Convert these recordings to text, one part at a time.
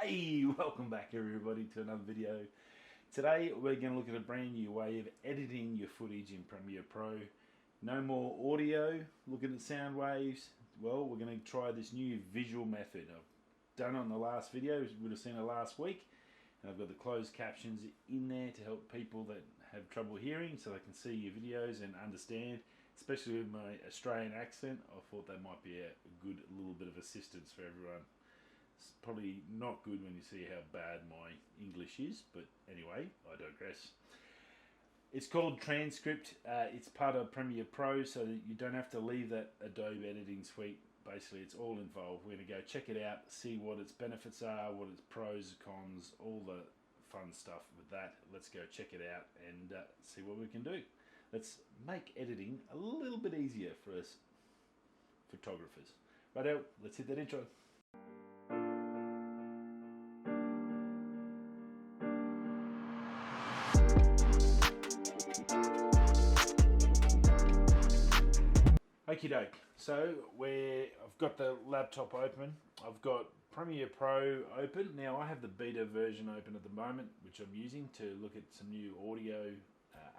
Hey, welcome back everybody to another video. Today we're going to look at a brand new way of editing your footage in Premiere Pro. No more audio, looking at sound waves. Well, we're going to try this new visual method. I've done it on the last video, you would have seen it last week. And I've got the closed captions in there to help people that have trouble hearing so they can see your videos and understand. Especially with my Australian accent, I thought that might be a good little bit of assistance for everyone. It's probably not good when you see how bad my English is, but anyway, I digress. It's called Transcript. It's part of Premiere Pro, so that you don't have to leave that Adobe editing suite. Basically, it's all involved. We're going to go check it out, see what its benefits are, what its pros, cons, all the fun stuff with that. Let's go check it out and see what we can do. Let's make editing a little bit easier for us photographers. Righto, let's hit that intro. Okie doke, so I've got the laptop open, I've got Premiere Pro open. Now I have the beta version open at the moment, which I'm using to look at some new audio,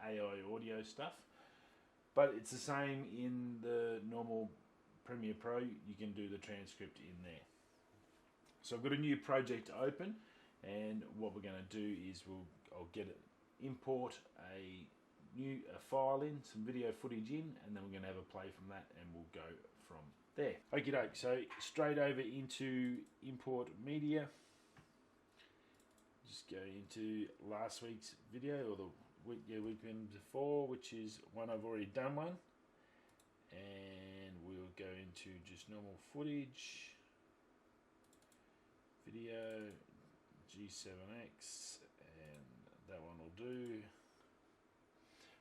AI audio stuff. But it's the same in the normal Premiere Pro, you can do the transcript in there. So I've got a new project open, and what we're going to do is I'll import a file in, some video footage in, and then we're going to have a play from that and we'll go from there. Okie doke, so straight over into import media. Just go into last week's video, or the weekend before, which is one I've already done one. And we'll go into just normal footage, video, G7X, and that one will do.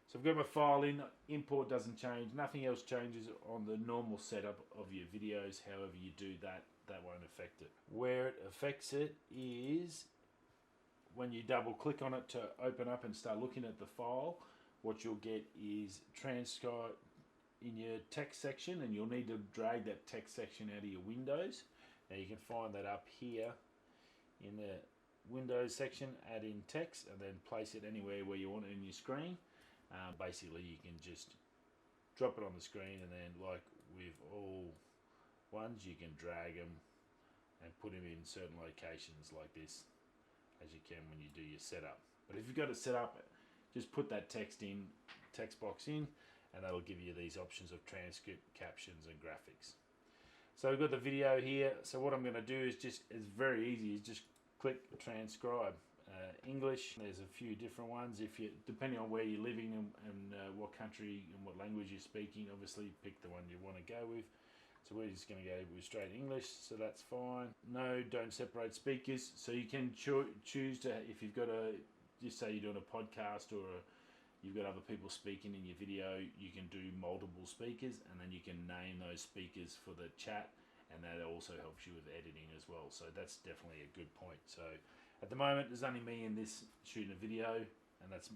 So I've got my file in, import doesn't change, nothing else changes on the normal setup of your videos. However you do that, that won't affect it. Where it affects it is when you double click on it to open up and start looking at the file, what you'll get is transcribe in your text section, and you'll need to drag that text section out of your windows. Now you can find that up here in the Windows section, add in text, and then place it anywhere where you want it in your screen. Basically you can just drop it on the screen, and then like with all ones you can drag them and put them in certain locations like this, as you can when you do your setup. But if you've got it set up, just put that text box in, and that'll give you these options of transcript, captions and graphics. So we've got the video here, so what I'm going to do is it's very easy, is just click transcribe. English, there's a few different ones. Depending on where you're living and what country and what language you're speaking, obviously pick the one you want to go with. So we're just going to go with straight English, so that's fine. No, don't separate speakers. So you can choose to, if you've got just say you're doing a podcast or you've got other people speaking in your video, you can do multiple speakers, and then you can name those speakers for the chat, and that also helps you with editing as well. So that's definitely a good point. So at the moment, there's only me in this shooting a video, and that's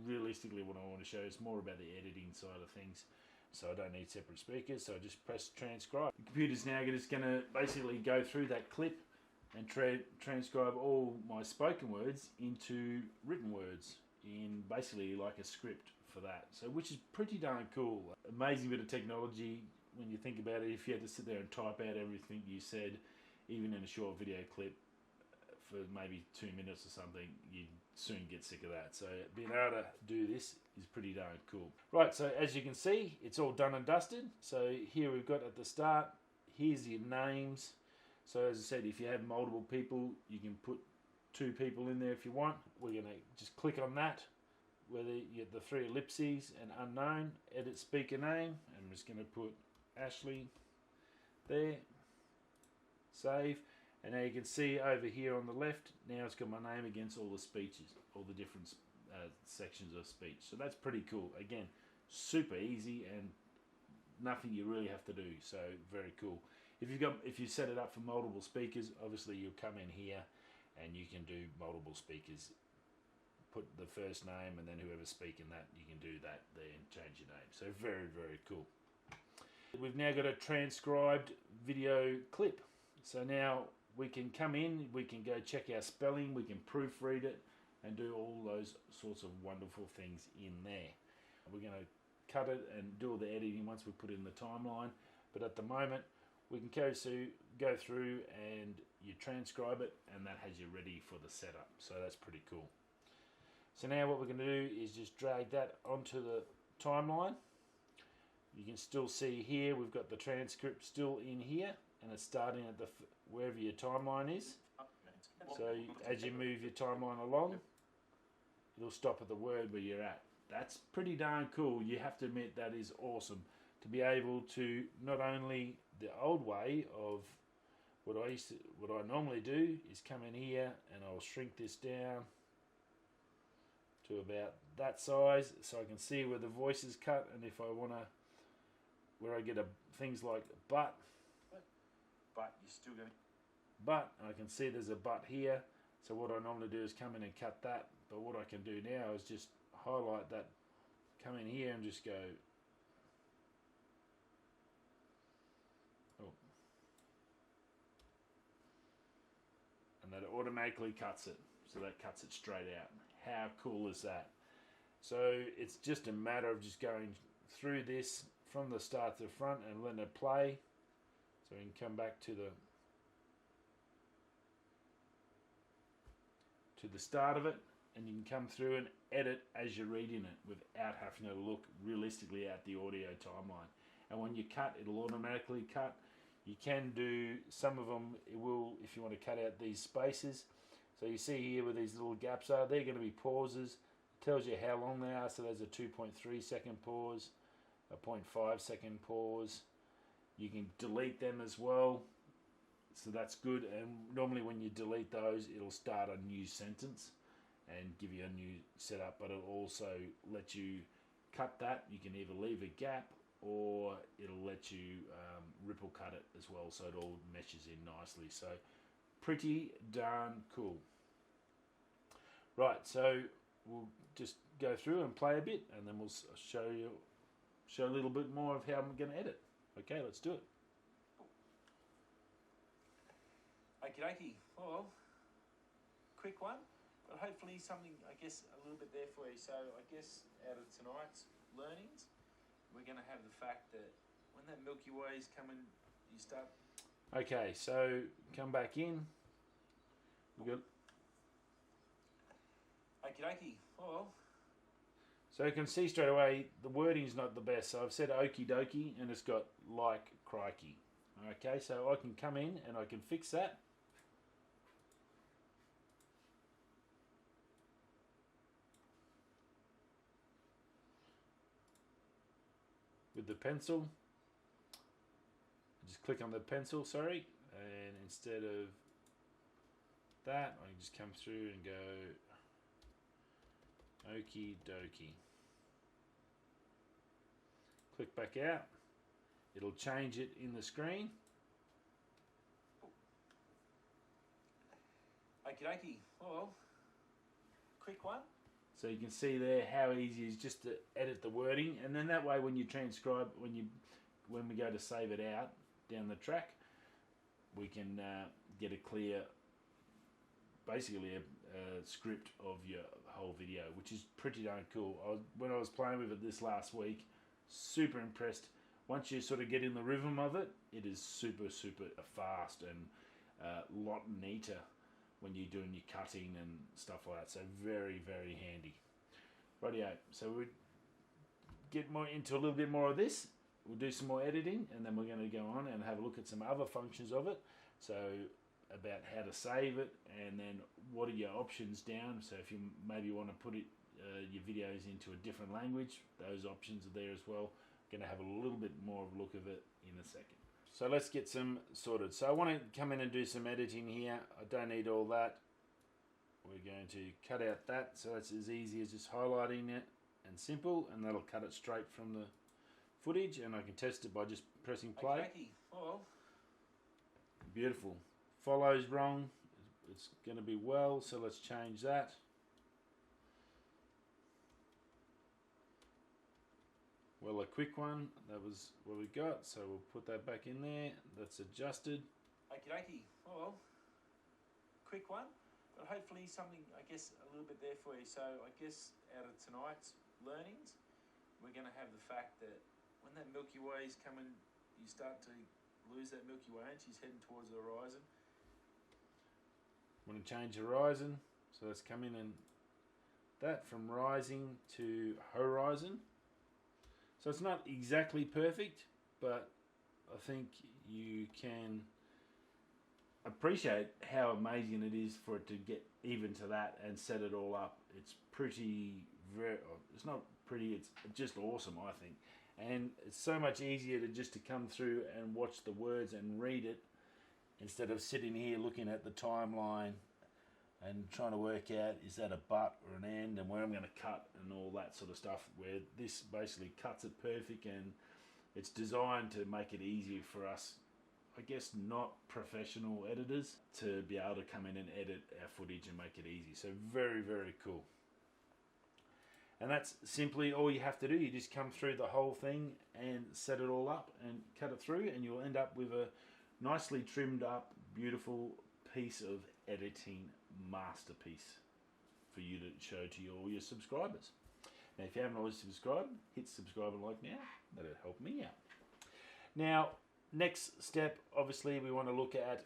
realistically what I want to show. It's more about the editing side of things, so I don't need separate speakers. So I just press transcribe. The computer's now just going to basically go through that clip and transcribe all my spoken words into written words in basically like a script for that. So which is pretty darn cool. Amazing bit of technology when you think about it. If you had to sit there and type out everything you said, even in a short video clip, for maybe 2 minutes or something, you'd soon get sick of that. So being able to do this is pretty darn cool. Right, so as you can see, it's all done and dusted. So here we've got at the start, here's your names. So as I said, if you have multiple people, you can put 2 people in there if you want. We're going to just click on that, whether you get the 3 ellipses and unknown, edit speaker name. I'm just going to put Ashley there, save. And now you can see over here on the left, now it's got my name against all the speeches, all the different sections of speech. So that's pretty cool. Again, super easy and nothing you really have to do. So very cool. If you set it up for multiple speakers, obviously you'll come in here and you can do multiple speakers. Put the first name, and then whoever's speaking that, you can do that there and change your name. So very, very cool. We've now got a transcribed video clip. So now we can come in, we can go check our spelling, we can proofread it, and do all those sorts of wonderful things in there. We're going to cut it and do all the editing once we put it in the timeline, but at the moment we can go through and you transcribe it, and that has you ready for the setup. So that's pretty cool. So now what we're going to do is just drag that onto the timeline. You can still see here we've got the transcript still in here, and it's starting at the wherever your timeline is. So as you move your timeline along, it'll stop at the word where you're at. That's pretty darn cool. You have to admit that is awesome to be able to not only the old way of what I normally do is come in here and I'll shrink this down to about that size so I can see where the voice is cut, and if I want to, where I get things like but you're still going. But I can see there's a but here, so what I normally do is come in and cut that. But what I can do now is just highlight that, come in here and just go. Oh. And that automatically cuts it, so that cuts it straight out. How cool is that? So it's just a matter of just going through this from the start to the front and letting it play. So we can come back to the start of it, and you can come through and edit as you're reading it without having to look realistically at the audio timeline. And when you cut, it'll automatically cut. You can do some of them, it will, if you want to cut out these spaces. So you see here where these little gaps are, they're going to be pauses. It tells you how long they are, so there's a 2.3 second pause, a 0.5 second pause. You can delete them as well, so that's good. And normally when you delete those, it'll start a new sentence and give you a new setup, but it'll also let you cut that. You can either leave a gap or it'll let you ripple cut it as well, so it all meshes in nicely. So pretty darn cool. Right, so we'll just go through and play a bit, and then we'll show a little bit more of how I'm going to edit. Okay, let's do it. Okie dokie. Well, quick one, but hopefully something, I guess, a little bit there for you. So I guess out of tonight's learnings, we're going to have the fact that when that Milky Way is coming, you start. Okay, so come back in. We got. Okie dokie. Well. So you can see straight away the wording's not the best. So I've said okie dokie and it's got like crikey. Okay, so I can come in and I can fix that. With the pencil. Just click on the pencil, sorry, and instead of that, I can just come through and go okie dokie. Click back out. It'll change it in the screen. Okie dokie. Well, quick one. So you can see there how easy it is just to edit the wording, and then that way when you transcribe, when we go to save it out down the track, we can get a clear, basically a script of your whole video, which is pretty darn cool. When I was playing with it this last week, super impressed. Once you sort of get in the rhythm of it, it is super fast and a lot neater when you're doing your cutting and stuff like that. So very handy. Rightio. So we'll get more into a little bit more of this. We'll do some more editing, and then we're going to go on and have a look at some other functions of it. So about how to save it, and then what are your options down. So if you maybe want to put your videos into a different language, those options are there as well. Going to have a little bit more of a look of it in a second. So let's get some sorted. So I want to come in and do some editing here. I don't need all that. We're going to cut out that. So that's as easy as just highlighting it and simple, and that'll cut it straight from the footage, and I can test it by just pressing play. Okay. Well. Beautiful. Follows wrong. It's going to be well, so let's change that. Well, a quick one. That was what we got, so we'll put that back in there. That's adjusted. Okie dokie. Well. quick one, but hopefully something, I guess, a little bit there for you. So I guess out of tonight's learnings, we're going to have the fact that when that Milky Way is coming, you start to lose that Milky Way and she's heading towards the horizon. Want to change horizon, so let's come in and that from rising to horizon. So it's not exactly perfect, but I think you can appreciate how amazing it is for it to get even to that and set it all up. It's it's not pretty, it's just awesome, I think. And it's so much easier to come through and watch the words and read it instead of sitting here looking at the timeline and trying to work out, is that a but or an and where I'm going to cut and all that sort of stuff, where this basically cuts it perfect, and it's designed to make it easier for us, I guess, not professional editors, to be able to come in and edit our footage and make it easy. So very, very cool. And that's simply all you have to do. You just come through the whole thing and set it all up and cut it through, and you'll end up with a nicely trimmed up, beautiful piece of editing masterpiece for you to show to all your subscribers. Now, if you haven't already subscribed, hit subscribe and like now. That'll help me out. Now, next step, obviously, we want to look at,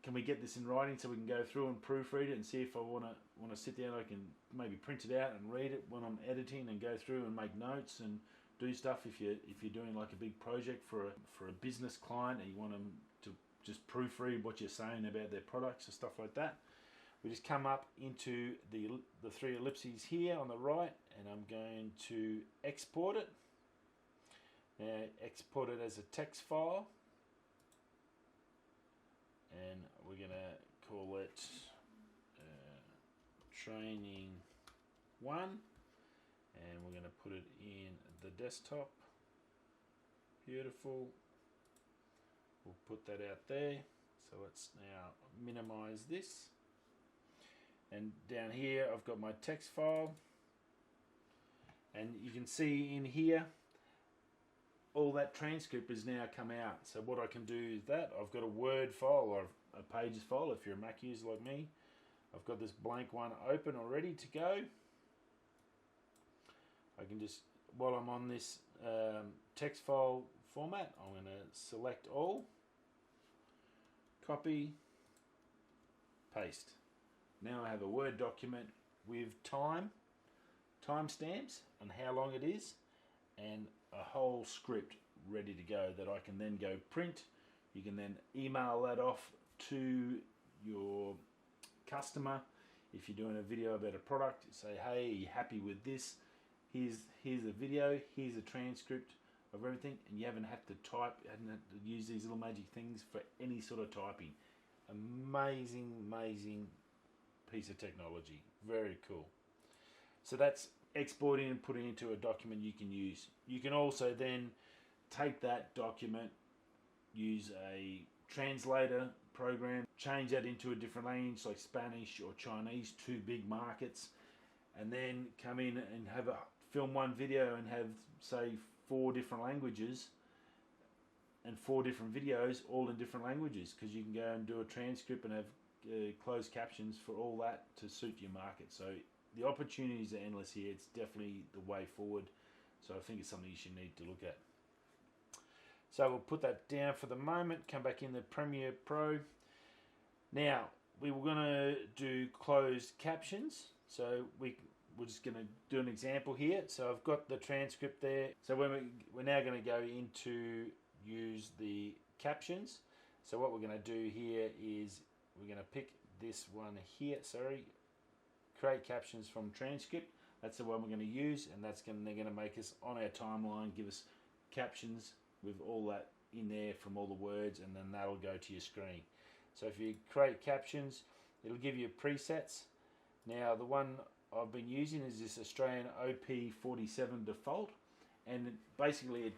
can we get this in writing so we can go through and proofread it and see if I want to sit down, I can maybe print it out and read it when I'm editing and go through and make notes and do stuff if you're doing like a big project for a business client and you want them to just proofread what you're saying about their products and stuff like that. We just come up into the three ellipses here on the right, and I'm going to export it. Now, export it as a text file, and we're going to call it training 1, and we're going to put it in the desktop. Beautiful. We'll put that out there. So let's now minimize this. And down here I've got my text file, and you can see in here all that transcript has now come out. So what I can do is that I've got a Word file or a Pages file if you're a Mac user like me. I've got this blank one open or ready to go. I can just, while I'm on this text file format, I'm going to select all, copy, paste. Now I have a Word document with timestamps and how long it is, and a whole script ready to go that I can then go print. You can then email that off to your customer. If you're doing a video about a product, say, hey, are you happy with this? Here's a video, here's a transcript of everything, and you haven't had to type, haven't had to use these little magic things for any sort of typing. Amazing, amazing piece of technology. Very cool. So that's exporting and putting into a document you can use. You can also then take that document, use a translator program, change that into a different language like Spanish or Chinese, 2 big markets, and then come in and film one video and have, say, 4 different languages and 4 different videos all in different languages, because you can go and do a transcript and have closed captions for all that to suit your market. So the opportunities are endless here. It's definitely the way forward. So I think it's something you should need to look at. So we'll put that down for the moment, come back in the Premiere Pro. Now, we were going to do closed captions. So we're just going to do an example here. So I've got the transcript there. So we're now going to go into use the captions. So what we're going to do here is we're going to pick this one here, create captions from transcript. That's the one we're going to use, and they're going to make us on our timeline, give us captions with all that in there from all the words, and then that'll go to your screen. So if you create captions, it'll give you presets. Now the one I've been using is this Australian OP47 default, and basically it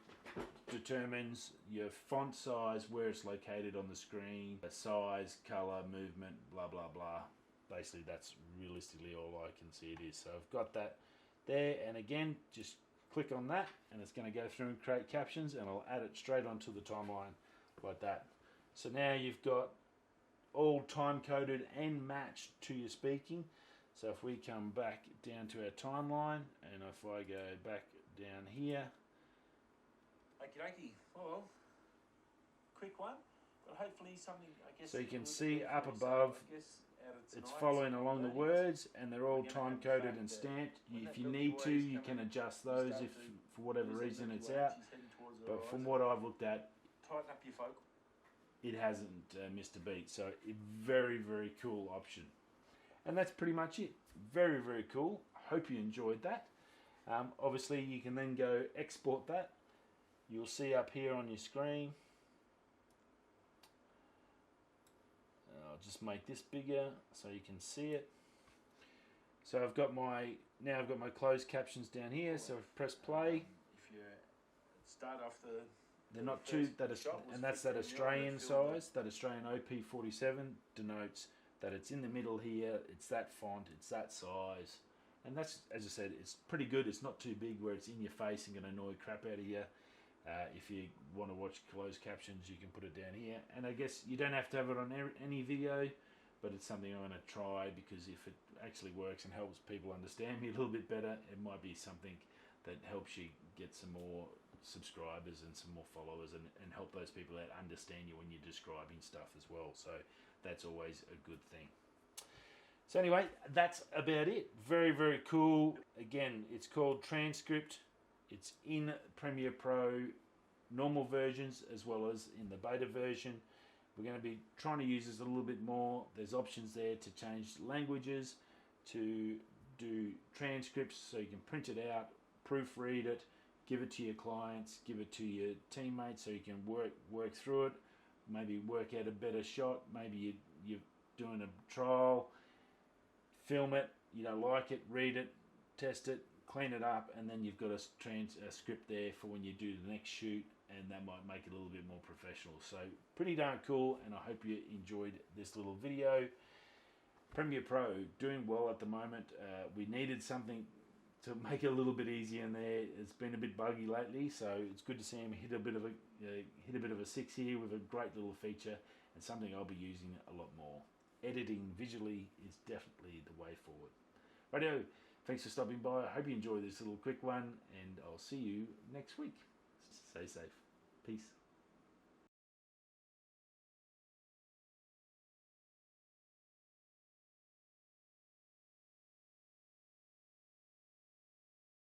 determines your font size, where it's located on the screen, the size, color, movement, blah blah blah. Basically that's realistically all I can see it is. So I've got that there, and again just click on that and it's going to go through and create captions, and I'll add it straight onto the timeline like that. So now you've got all time coded and matched to your speaking. So if we come back down to our timeline, and if I go back down here, Okie dokie. Well, quick one, but hopefully something, I guess. so you can a little see bit up for you. above, So I guess out of it's tonight's following along the learnings, words, and they're all we're gonna time have the coded fact and that stamped. when If that you Milky need to, Way's you coming, can adjust you those start if to for whatever lose that reason Milky it's Way, out. she's heading towards the But from horizon. what I've looked at, Tighten up your folk. it hasn't missed a beat. So a very, very cool option. And that's pretty much it. Very, very cool. Hope you enjoyed that. Obviously, you can then go export that. You'll see up here on your screen. I'll just make this bigger so you can see it. So I've got my closed captions down here. So I've pressed play. If you start off They're not too and that's that Australian size. That Australian OP47 denotes that it's in the middle here. It's that font. It's that size. And that's, as I said, it's pretty good. It's not too big where it's in your face and going to annoy crap out of you. If you want to watch closed captions, you can put it down here. And I guess you don't have to have it on any video, but it's something I'm going to try, because if it actually works and helps people understand me a little bit better, it might be something that helps you get some more subscribers and some more followers, and help those people that understand you when you're describing stuff as well. So that's always a good thing. So anyway, that's about it. Very, very cool. Again, it's called Transcript. It's in Premiere Pro normal versions as well as in the beta version. We're going to be trying to use this a little bit more. There's options there to change languages, to do transcripts so you can print it out, proofread it, give it to your clients, give it to your teammates so you can work through it, maybe work out a better shot. Maybe you're doing a trial, film it, you don't like it, read it, test it, clean it up, and then you've got a script there for when you do the next shoot, and that might make it a little bit more professional. So pretty darn cool, and I hope you enjoyed this little video. Premiere Pro doing well at the moment. We needed something to make it a little bit easier in there. It's been a bit buggy lately, so it's good to see him hit a bit of a 6 here with a great little feature, and something I'll be using a lot more. Editing visually is definitely the way forward. Rightio, thanks for stopping by. I hope you enjoyed this little quick one, and I'll see you next week. Stay safe. Peace.